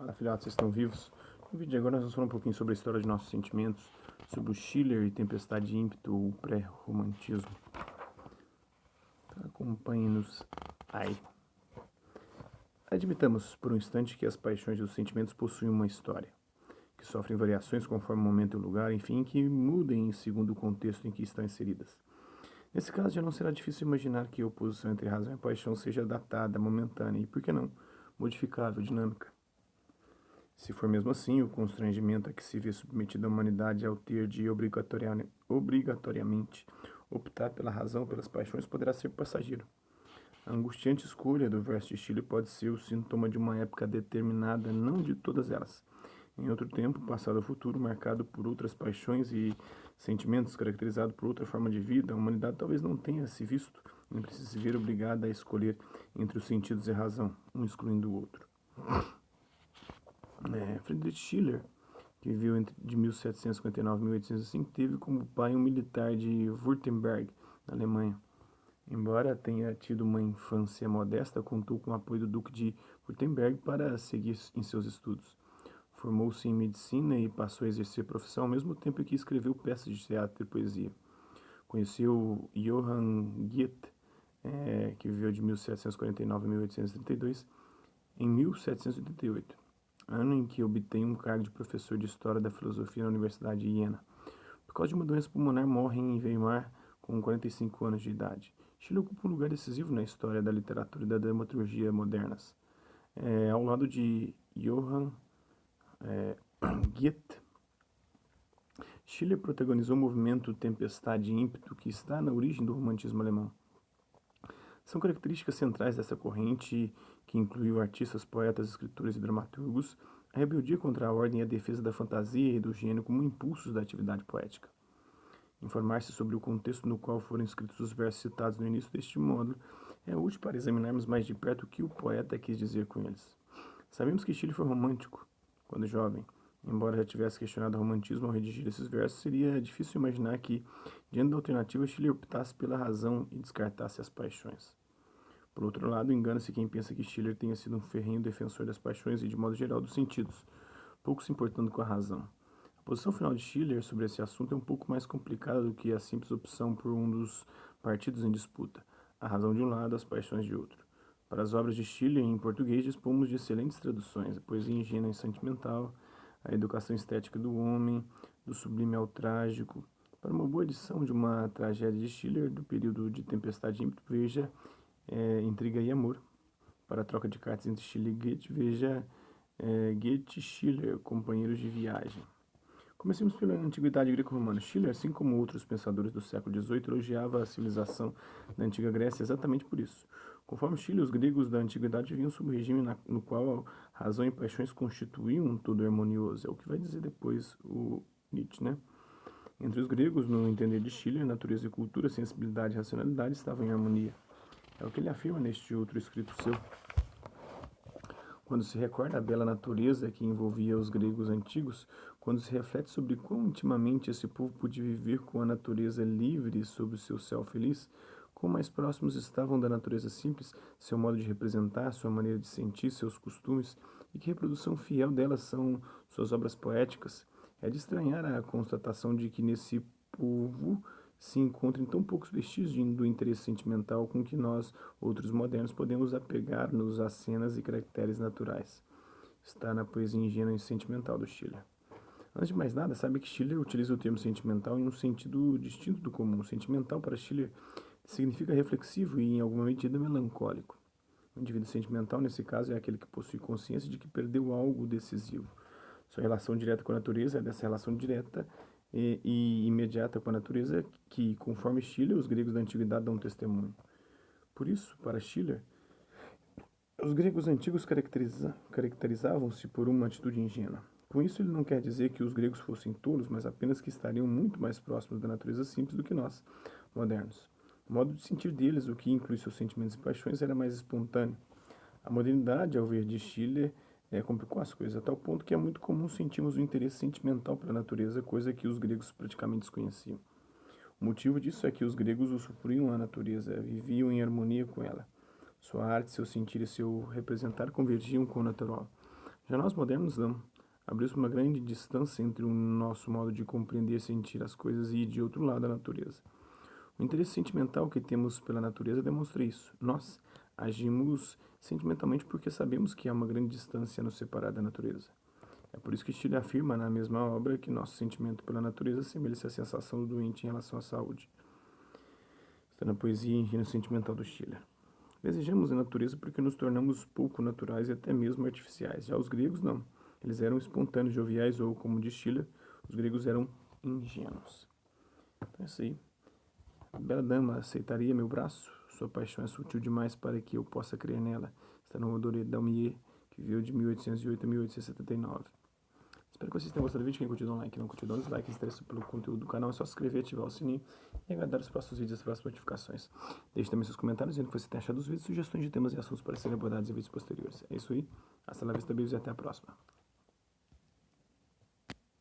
Fala, filhotes, vocês estão vivos? No vídeo de agora nós vamos falar um pouquinho sobre a história de nossos sentimentos, sobre o Schiller e Tempestade de Ímpeto, ou pré-romantismo. Então, acompanhe-nos aí. Admitamos por um instante que as paixões e os sentimentos possuem uma história, que sofrem variações conforme o momento e o lugar, enfim, que mudem segundo o contexto em que estão inseridas. Nesse caso, já não será difícil imaginar que a oposição entre razão e paixão seja datada, momentânea e, por que não, modificável, dinâmica. Se for mesmo assim, o constrangimento a que se vê submetida a humanidade ao ter de obrigatoriamente optar pela razão ou pelas paixões poderá ser passageiro. A angustiante escolha do verso de Schiller pode ser o sintoma de uma época determinada, não de todas elas. Em outro tempo, passado ou futuro, marcado por outras paixões e sentimentos, caracterizado por outra forma de vida, a humanidade talvez não tenha se visto, nem precise se ver obrigada a escolher entre os sentidos e a razão, um excluindo o outro. Friedrich Schiller, que viveu de 1759 a 1805, teve como pai um militar de Württemberg, na Alemanha. Embora tenha tido uma infância modesta, contou com o apoio do Duque de Württemberg para seguir em seus estudos. Formou-se em medicina e passou a exercer a profissão ao mesmo tempo que escreveu peças de teatro e poesia. Conheceu Johann Goethe, que viveu de 1749 a 1832, em 1788. Ano em que obtém um cargo de professor de História da Filosofia na Universidade de Iena. Por causa de uma doença pulmonar, morre em Weimar com 45 anos de idade. Schiller ocupa um lugar decisivo na história da literatura e da dramaturgia modernas. Ao lado de Johann Goethe, Schiller protagonizou o movimento Tempestade e Ímpeto, que está na origem do romantismo alemão. São características centrais dessa corrente, que incluiu artistas, poetas, escritores e dramaturgos, a rebeldia contra a ordem e a defesa da fantasia e do gênio como impulsos da atividade poética. Informar-se sobre o contexto no qual foram escritos os versos citados no início deste módulo é útil para examinarmos mais de perto o que o poeta quis dizer com eles. Sabemos que Schiller foi romântico quando jovem. Embora já tivesse questionado o romantismo ao redigir esses versos, seria difícil imaginar que, diante da alternativa, Schiller optasse pela razão e descartasse as paixões. Por outro lado, engana-se quem pensa que Schiller tenha sido um ferrenho defensor das paixões e, de modo geral, dos sentidos, pouco se importando com a razão. A posição final de Schiller sobre esse assunto é um pouco mais complicada do que a simples opção por um dos partidos em disputa, a razão de um lado, as paixões de outro. Para as obras de Schiller em português, dispomos de excelentes traduções, a poesia ingênua e sentimental, a educação estética do homem, do sublime ao trágico. Para uma boa edição de uma tragédia de Schiller do período de Tempestade e Ímpeto, veja Intriga e Amor. Para a troca de cartas entre Schiller e Goethe, veja Goethe e Schiller, companheiros de viagem. Comecemos pela antiguidade greco-romana. Schiller, assim como outros pensadores do século XVIII, elogiava a civilização da antiga Grécia exatamente por isso. Conforme Schiller, os gregos da antiguidade viviam sob um regime no qual razão e paixões constituíam um todo harmonioso. É o que vai dizer depois o Nietzsche, né? Entre os gregos, no entender de Schiller, natureza e cultura, sensibilidade e racionalidade estavam em harmonia. É o que ele afirma neste outro escrito seu. Quando se recorda a bela natureza que envolvia os gregos antigos, quando se reflete sobre quão intimamente esse povo podia viver com a natureza livre sob o seu céu feliz, quão mais próximos estavam da natureza simples, seu modo de representar, sua maneira de sentir, seus costumes, e que reprodução fiel delas são suas obras poéticas, é de estranhar a constatação de que nesse povo se encontrem tão poucos vestígios do interesse sentimental com que nós, outros modernos, podemos apegar-nos a cenas e caracteres naturais. Está na poesia ingênua e sentimental do Schiller. Antes de mais nada, sabe que Schiller utiliza o termo sentimental em um sentido distinto do comum. Sentimental, para Schiller, significa reflexivo e, em alguma medida, melancólico. O indivíduo sentimental, nesse caso, é aquele que possui consciência de que perdeu algo decisivo. Sua relação direta com a natureza é dessa relação direta e imediata com a natureza que, conforme Schiller, os gregos da antiguidade dão testemunho. Por isso, para Schiller, os gregos antigos caracterizavam-se por uma atitude ingênua. Com isso, ele não quer dizer que os gregos fossem tolos, mas apenas que estariam muito mais próximos da natureza simples do que nós, modernos. O modo de sentir deles, o que inclui seus sentimentos e paixões, era mais espontâneo. A modernidade, ao ver de Schiller, complicou as coisas, a tal ponto que é muito comum sentirmos um interesse sentimental pela natureza, coisa que os gregos praticamente desconheciam. O motivo disso é que os gregos usufruíam a natureza, viviam em harmonia com ela. Sua arte, seu sentir e seu representar convergiam com o natural. Já nós modernos não. Abriu-se uma grande distância entre o nosso modo de compreender e sentir as coisas e, de outro lado, a natureza. O interesse sentimental que temos pela natureza demonstra isso. Nós agimos sentimentalmente porque sabemos que há uma grande distância a nos separar da natureza. É por isso que Schiller afirma na mesma obra que nosso sentimento pela natureza assemelha-se à sensação do doente em relação à saúde. Está na poesia Engenho Sentimental do Schiller. Desejamos a natureza porque nos tornamos pouco naturais e até mesmo artificiais. Já os gregos não. Eles eram espontâneos, joviais ou, como diz Schiller, os gregos eram ingênuos. Então é isso aí. Bela dama, aceitaria meu braço? Sua paixão é sutil demais para que eu possa crer nela. Está no Honoré Daumier, que viveu de 1808 a 1879. Espero que vocês tenham gostado do vídeo. Quem curtiu, dá um like. Não curtiu, dá um dislike. Se interessa pelo conteúdo do canal, é só se inscrever, ativar o sininho e aguardar os próximos vídeos e as próximas notificações. Deixe também seus comentários dizendo o que você tem achado dos vídeos, sugestões de temas e assuntos para serem abordados em vídeos posteriores. É isso aí. Hasta la vista, beijos e até a próxima.